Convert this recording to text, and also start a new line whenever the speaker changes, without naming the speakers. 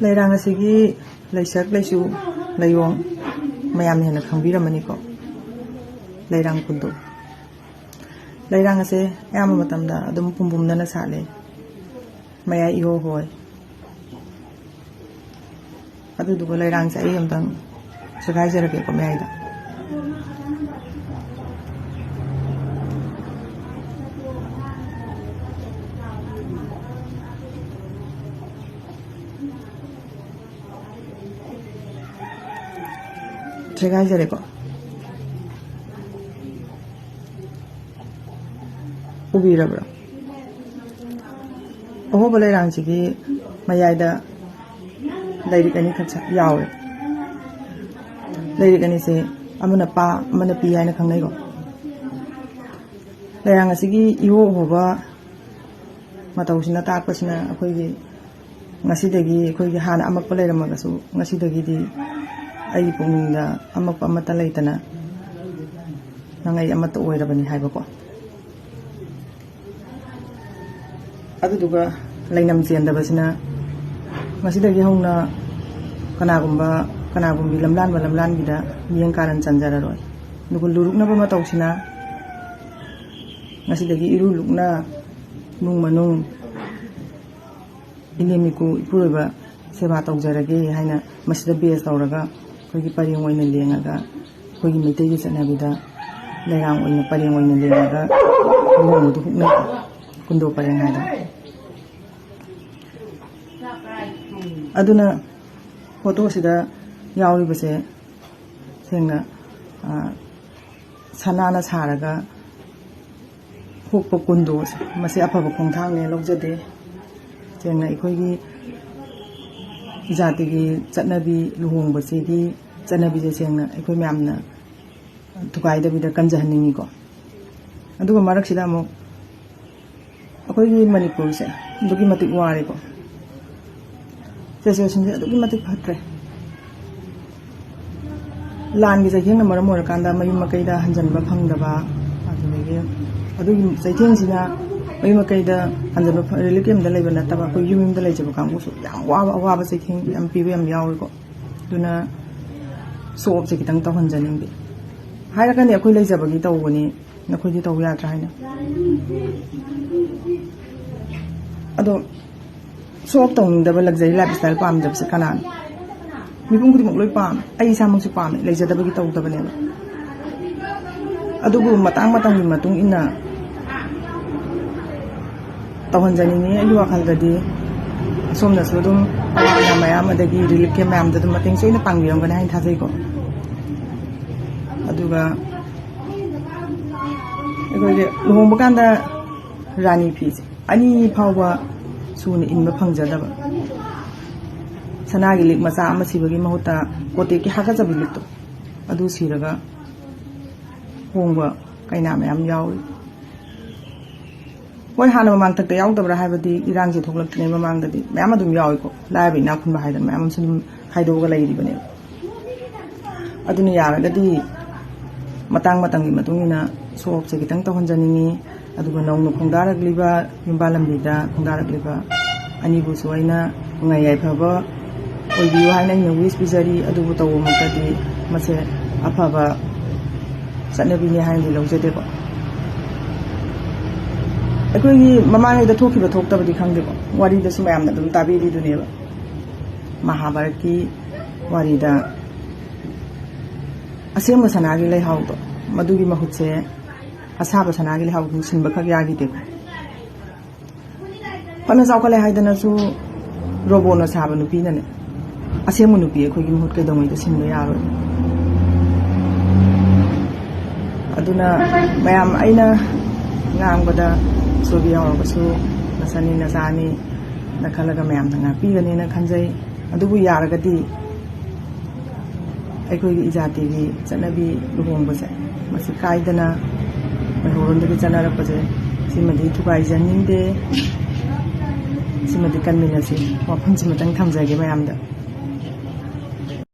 Leirang asigi leisak leisu leiyong mayam hena khangbiramani ko leirang kundu leirang ase yama matamda adum pumbumna na sale maya iho hoy adu du leirang sa ayam tang sagai jarake ko mayai da sagai jareko ubirabra oho bole rang chigi mayai da lairik ani khatsa yawe lairik ani se amana pa amana pi haina khangnai ko leirang asigi iho hoba matawsina takpasina akhoi gi ngasidagi akhoi gi hana amak paleramaga su ngasidagi di ai pungda amak amata leitana nangai amata oirabani haiba ko aduduga lainam chendabasina masidagi hongna kanagumbi lamlan gida miyang karan chanjararoi nugu lurukna ba matawsina masidagi irulukna nung manung inemiku ipuroba seba tawjarage haina masida bes tawraga kogi pareng oina lengaga kogi meitei gi chanabida leirang oina pareng oina lengaga mudu hukna kundo pareng hada aduna photo sida yauri base sengna sanana saraga hukpo kundo mase afaba khongthang ne lojade sengna ikoigi jatigi chatnabi luhongba sidi chanabi je sengna ikoi myamna thukai da bida kanjahaningi ko aduga marak sida mo akoigi manipur se dugi matik ware ko situation je dugi matik phatre lan gi jahing na maram morakanda mayum makaida hanjanba phangdaba adulege adugi jaitheng sina mayum makaida hanjanba relief em da leiba nataba ko yumim da leijaba kangbu su yam wa ba jaitheng yam pibe yam yawi ko duna sob se kitang tawhan janing bi haira kan ya khoi leijabagi tawbani na khoi di taw yatra haina ado sob tawning da luxury lifestyle pam da se kanan mi pung kudi mok loi pam ai samang su pam leijadabagi taw da bane adugu matang gi matung ina tawhan janing ni ayu akhal da di somna sudum na mayam adagi relief ke mayam da mating soina pangyam gana hain thajai ko aduga egoge luhongba kanda rani fees ani phawba suni inba phangjadaba sanagi lik macha ama sibagi mahuta kote ki haga jabi likto adu siraga hongba kaina mayam yawi hoi hana mamang takta yaudabra haibadi irang je thoklakne mamang dadi mayam adum yawi ko laibi na khunba haida mayam sun haidoga lairibane aduni yaragadi matang gi matungina sob se kitang tawhanjaningi aduga nongno khongdaragliba yumba lambida khongdaragliba ani bu suaina ngayai phaba oibiu haina ni wish bizari adubu tawo makadi mase afaba sanabini haini lojade ko akoi mamang da thokiba thoktabadi khangde ko wari da sumayamna dum tabiri duneba mahabharat ki wari da asema sanagi lai haudo madugi mahutse asaba sanagi lai haudu sinba khak yagi de pana saukale haidana su robono saba nupi nane asemu nupi khoi gi mahut kai domai da sinba yaro aduna mayam aina ngambada sobi yawo su nasani nasani nakalaga mayam nga pi gane na khanjai adubu yaragadi ꯑꯩꯈꯣꯏꯒꯤ ꯏꯖꯥꯇꯤꯒꯤ ꯆꯠꯅꯕꯤ ꯂꯨꯍꯣꯡꯕꯁꯦ ꯃꯁꯤ ꯀꯥꯏꯗꯅ ꯃꯩꯍꯧꯔꯣꯝꯗꯒꯤ ꯆꯠꯅꯔꯛꯄꯁꯦ ꯁꯤꯃꯗꯤ ꯊꯨꯒꯥꯏꯖꯅꯤꯡꯗꯦ ꯁꯤꯃꯗꯤ ꯀꯟꯃꯤꯟꯅꯁꯤ ꯋꯥꯐꯝꯁꯤꯃꯇꯪ ꯊꯝꯖꯒꯦ ꯃꯌꯥꯝꯗ